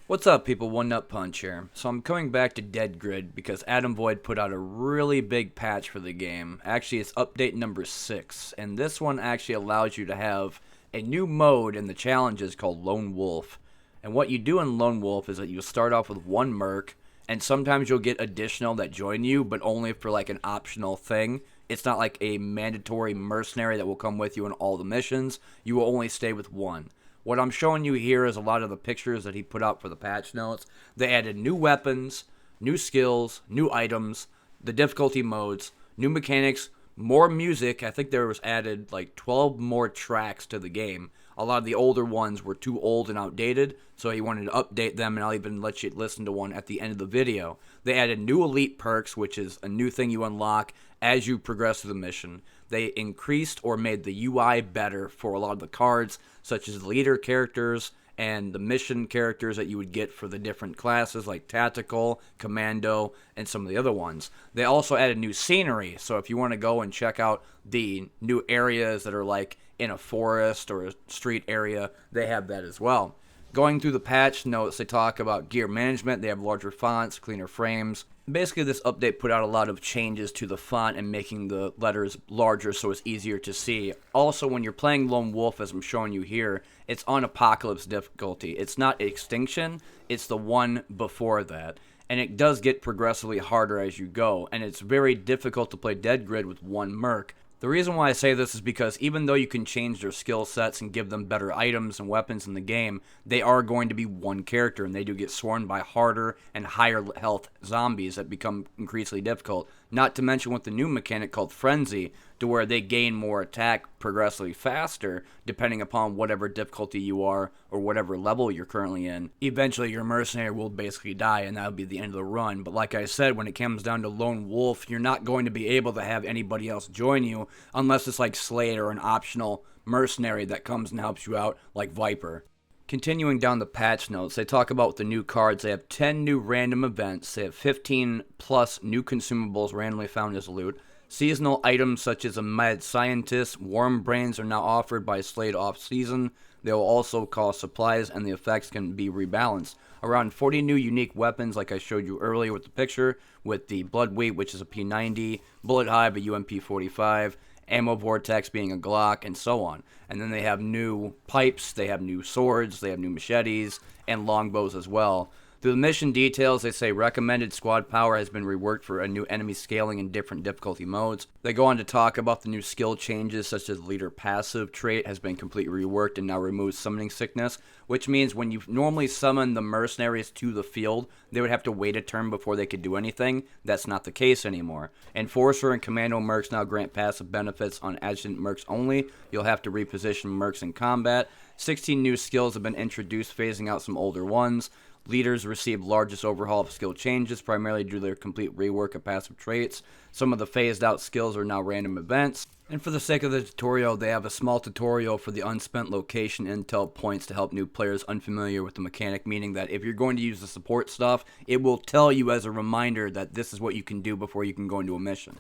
What's up, people? One Nut Punch here. So I'm coming back to Dead Grid because Adam Void put out a really big patch for the game. Actually, it's update number 6, and this one actually allows you to have a new mode in the challenges called Lone Wolf. And what you do in Lone Wolf is that you start off with one merc, and sometimes you'll get additional that join you, but only for like an optional thing. It's not like a mandatory mercenary that will come with you in all the missions. You will only stay with one. What I'm showing you here is a lot of the pictures that he put out for the patch notes. They added new weapons, new skills, new items, the difficulty modes, new mechanics, more music. I think there was added like 12 more tracks to the game. A lot of the older ones were too old and outdated, so he wanted to update them, and I'll even let you listen to one at the end of the video. They added new elite perks, which is a new thing you unlock as you progress through the mission. They increased or made the UI better for a lot of the cards, such as the leader characters and the mission characters that you would get for the different classes like Tactical, Commando, and some of the other ones. They also added new scenery, so if you want to go and check out the new areas that are like in a forest or a street area, they have that as well. Going through the patch notes, they talk about gear management. They have larger fonts, cleaner frames. Basically, this update put out a lot of changes to the font and making the letters larger so it's easier to see. Also, when you're playing Lone Wolf, as I'm showing you here, it's on Apocalypse difficulty. It's not Extinction, it's the one before that. And it does get progressively harder as you go, and it's very difficult to play Dead Grid with one merc. The reason why I say this is because even though you can change their skill sets and give them better items and weapons in the game, they are going to be one character, and they do get swarmed by harder and higher health zombies that become increasingly difficult. Not to mention with the new mechanic called Frenzy, to where they gain more attack progressively faster depending upon whatever difficulty you are or whatever level you're currently in. Eventually your mercenary will basically die, and that'll be the end of the run. But like I said, when it comes down to Lone Wolf, you're not going to be able to have anybody else join you unless it's like Slade or an optional mercenary that comes and helps you out like Viper. Continuing down the patch notes, they talk about the new cards. They have 10 new random events. They have 15 plus new consumables randomly found as loot. Seasonal items such as a mad scientist, warm brains are now offered by Slade off-season. They will also cost supplies, and the effects can be rebalanced. Around 40 new unique weapons, like I showed you earlier with the picture, with the Blood Weight, which is a P90, Bullet Hive, a UMP45, Ammo Vortex being a Glock, and so on. And then they have new pipes, they have new swords, they have new machetes, and longbows as well. Through the mission details, they say recommended squad power has been reworked for a new enemy scaling in different difficulty modes. They go on to talk about the new skill changes, such as leader passive trait has been completely reworked and now removes summoning sickness, which means when you normally summon the mercenaries to the field, they would have to wait a turn before they could do anything. That's not the case anymore. Enforcer and Commando mercs now grant passive benefits on adjutant mercs only. You'll have to reposition mercs in combat. 16 new skills have been introduced, phasing out some older ones. Leaders received largest overhaul of skill changes, primarily due to their complete rework of passive traits. Some of the phased out skills are now random events. And for the sake of the tutorial, they have a small tutorial for the unspent location intel points to help new players unfamiliar with the mechanic, meaning that if you're going to use the support stuff, it will tell you as a reminder that this is what you can do before you can go into a mission.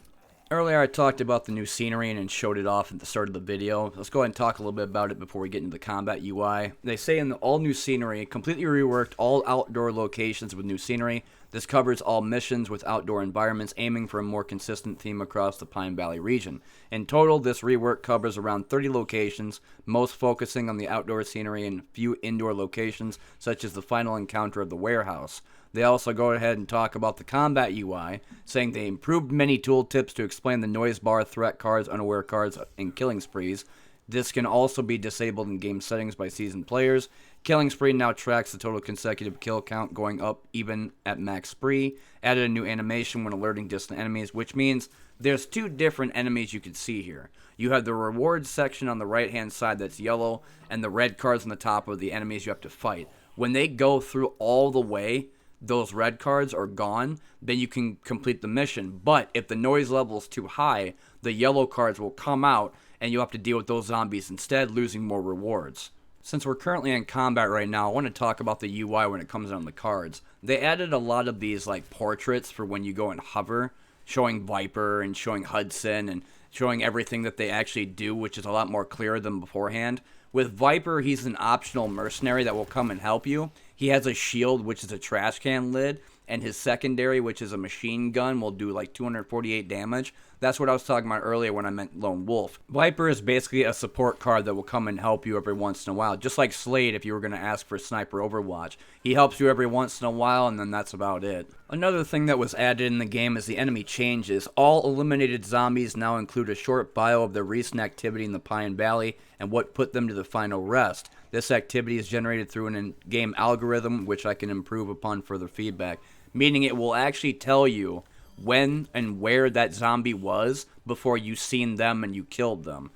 Earlier I talked about the new scenery and showed it off at the start of the video. Let's go ahead and talk a little bit about it before we get into the combat UI. They say in the all new scenery, completely reworked all outdoor locations with new scenery. This covers all missions with outdoor environments, aiming for a more consistent theme across the Pine Valley region. In total, this rework covers around 30 locations, most focusing on the outdoor scenery and a few indoor locations, such as the final encounter of the warehouse. They also go ahead and talk about the combat UI, saying they improved many tooltips to explain the noise bar, threat cards, unaware cards, and killing sprees. This can also be disabled in game settings by seasoned players. Killing spree now tracks the total consecutive kill count, going up even at max spree. Added a new animation when alerting distant enemies, which means there's two different enemies you can see here. You have the rewards section on the right hand side that's yellow, and the red cards on the top of the enemies you have to fight. When they go through all the way, those red cards are gone, then you can complete the mission. But if the noise level is too high, the yellow cards will come out and you'll have to deal with those zombies instead, losing more rewards. Since we're currently in combat right now, I want to talk about the UI when it comes on the cards. They added a lot of these like portraits for when you go and hover, showing Viper and showing Hudson and showing everything that they actually do, which is a lot more clear than beforehand. With Viper, he's an optional mercenary that will come and help you. He has a shield, which is a trash can lid, and his secondary, which is a machine gun, will do like 248 damage. That's what I was talking about earlier when I meant Lone Wolf. Viper is basically a support card that will come and help you every once in a while. Just like Slade if you were going to ask for Sniper Overwatch. He helps you every once in a while, and then that's about it. Another thing that was added in the game is the enemy changes. All eliminated zombies now include a short bio of their recent activity in the Pine Valley and what put them to the final rest. This activity is generated through an in-game algorithm, which I can improve upon further feedback, meaning it will actually tell you when and where that zombie was before you seen them and you killed them.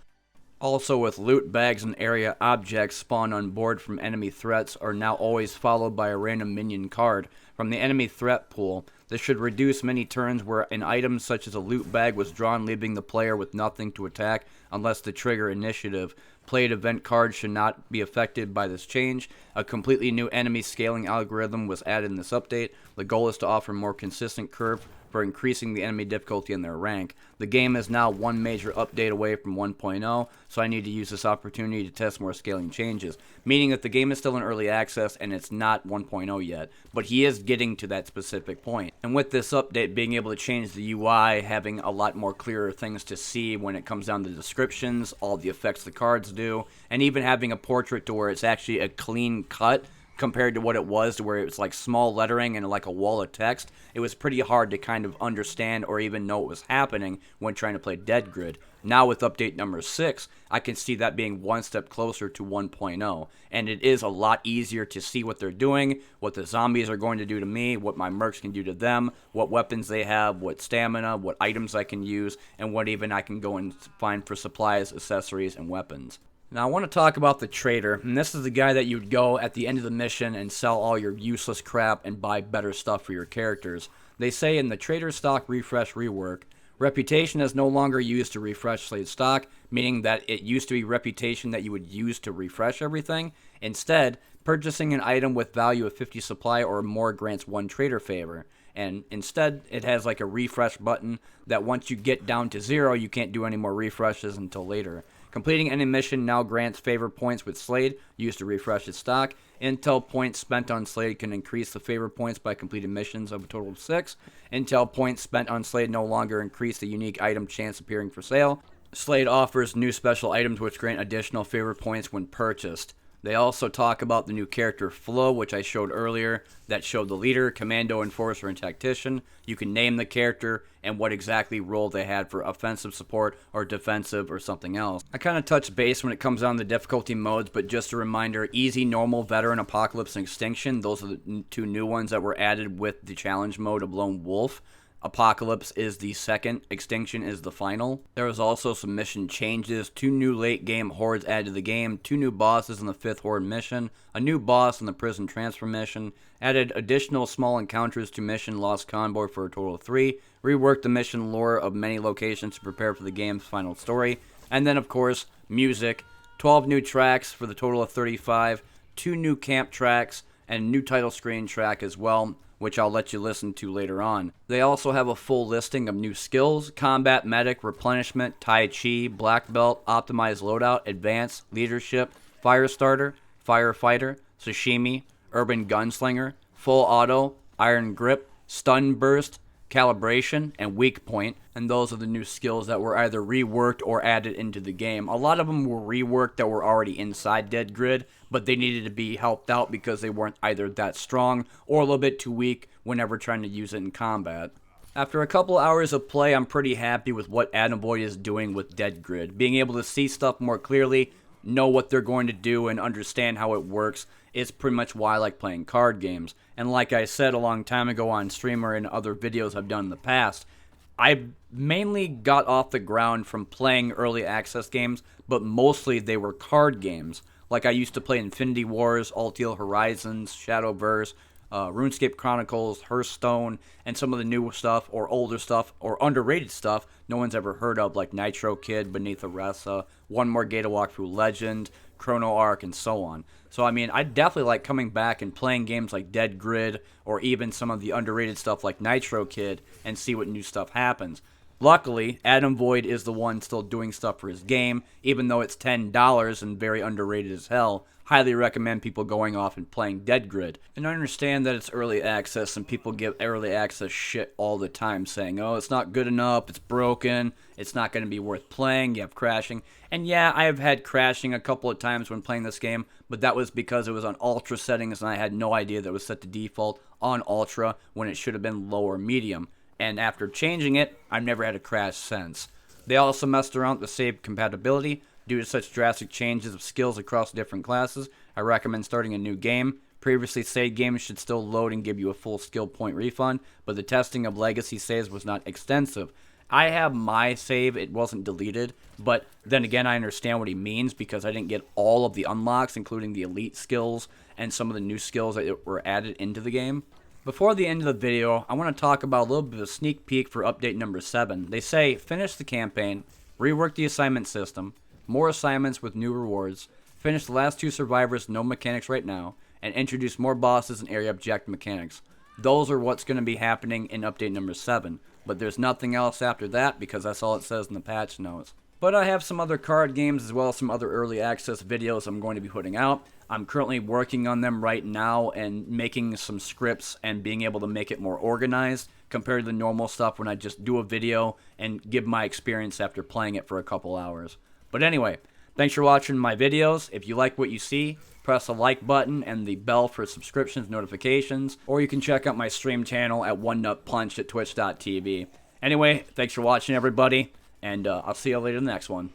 Also, with loot bags and area objects spawned on board from enemy threats are now always followed by a random minion card from the enemy threat pool. This should reduce many turns where an item such as a loot bag was drawn, leaving the player with nothing to attack unless the trigger initiative. Played event cards should not be affected by this change. A completely new enemy scaling algorithm was added in this update. The goal is to offer a more consistent curve for increasing the enemy difficulty in their rank. The game is now one major update away from 1.0, so I need to use this opportunity to test more scaling changes, meaning that the game is still in early access and it's not 1.0 yet, but he is getting to that specific point. And with this update, being able to change the UI, having a lot more clearer things to see when it comes down to descriptions, all the effects the cards do, and even having a portrait to where it's actually a clean cut compared to what it was, to where it was like small lettering and like a wall of text. It was pretty hard to kind of understand or even know what was happening when trying to play Dead Grid. Now with update number 6, I can see that being one step closer to 1.0, and it is a lot easier to see what they're doing, what the zombies are going to do to me, what my mercs can do to them, what weapons they have, what stamina, what items I can use, and what even I can go and find for supplies, accessories, and weapons. Now, I want to talk about the trader, and this is the guy that you'd go at the end of the mission and sell all your useless crap and buy better stuff for your characters. They say in the trader stock refresh rework, reputation is no longer used to refresh Slade stock, meaning that it used to be reputation that you would use to refresh everything. Instead, purchasing an item with value of 50 supply or more grants 1 trader favor. And instead, it has like a refresh button that once you get down to 0, you can't do any more refreshes until later. Completing any mission now grants favor points with Slade, used to refresh its stock. Intel points spent on Slade can increase the favor points by completing missions of a total of 6. Intel points spent on Slade no longer increase the unique item chance appearing for sale. Slade offers new special items which grant additional favor points when purchased. They also talk about the new character flow, which I showed earlier, that showed the leader, commando, enforcer, and tactician. You can name the character and what exactly role they had for offensive support or defensive or something else. I kind of touched base when it comes down to difficulty modes, but just a reminder, easy, normal, veteran, Apocalypse, and Extinction, those are the 2 new ones that were added with the challenge mode of Lone Wolf. Apocalypse is the second, Extinction is the final. There was also some mission changes, 2 new late game hordes added to the game, 2 new bosses in the 5th horde mission, a new boss in the prison transfer mission, added additional small encounters to mission Lost Convoy for a total of 3, reworked the mission lore of many locations to prepare for the game's final story, and then of course, music, 12 new tracks for the total of 35, 2 new camp tracks, and a new title screen track as well, which I'll let you listen to later on. They also have a full listing of new skills: combat, medic, replenishment, tai chi, black belt, optimized loadout, advanced, leadership, fire starter, firefighter, sashimi, urban gunslinger, full auto, iron grip, stun burst, calibration, and weak point. And those are the new skills that were either reworked or added into the game. A lot of them were reworked that were already inside Dead Grid, but they needed to be helped out because they weren't either that strong or a little bit too weak whenever trying to use it in combat. After a couple hours of play, I'm pretty happy with what Adam Boyd is doing with Dead Grid. Being able to see stuff more clearly, know what they're going to do, and understand how it works is pretty much why I like playing card games. And like I said a long time ago on stream or in other videos I've done in the past, I mainly got off the ground from playing early access games, but mostly they were card games. Like I used to play Infinity Wars, Altial Horizons, Shadowverse, RuneScape Chronicles, Hearthstone, and some of the new stuff, or older stuff, or underrated stuff no one's ever heard of, like Nitro Kid, Beneath Aresa, One More Gate to Walk Through Legend, Chrono Arc, and so on. So, I mean, I definitely like coming back and playing games like Dead Grid, or even some of the underrated stuff like Nitro Kid, and see what new stuff happens. Luckily, Adam Void is the one still doing stuff for his game, even though it's $10 and very underrated as hell. highly recommend people going off and playing Dead Grid. And I understand that it's early access and people give early access shit all the time saying, oh, it's not good enough, it's broken, it's not going to be worth playing, you have crashing. And yeah, I have had crashing a couple of times when playing this game, but that was because it was on ultra settings and I had no idea that it was set to default on ultra when it should have been low or medium. And after changing it, I've never had a crash since. They also messed around with save compatibility. Due to such drastic changes of skills across different classes, I recommend starting a new game. Previously saved games should still load and give you a full skill point refund, but the testing of legacy saves was not extensive. I have my save, it wasn't deleted, but then again I understand what he means because I didn't get all of the unlocks, including the elite skills and some of the new skills that were added into the game. Before the end of the video, I want to talk about a little bit of a sneak peek for update number 7. They say, finish the campaign, rework the assignment system, more assignments with new rewards, finish the last 2 survivors, no mechanics right now, and introduce more bosses and area objective mechanics. Those are what's going to be happening in update number 7, but there's nothing else after that because that's all it says in the patch notes. But I have some other card games as well as some other early access videos I'm going to be putting out. I'm currently working on them right now and making some scripts and being able to make it more organized compared to the normal stuff when I just do a video and give my experience after playing it for a couple hours. But anyway, thanks for watching my videos. If you like what you see, press the like button and the bell for subscriptions, notifications, or you can check out my stream channel at OneNutPunch at twitch.tv. Anyway, thanks for watching, everybody, and I'll see you later in the next one.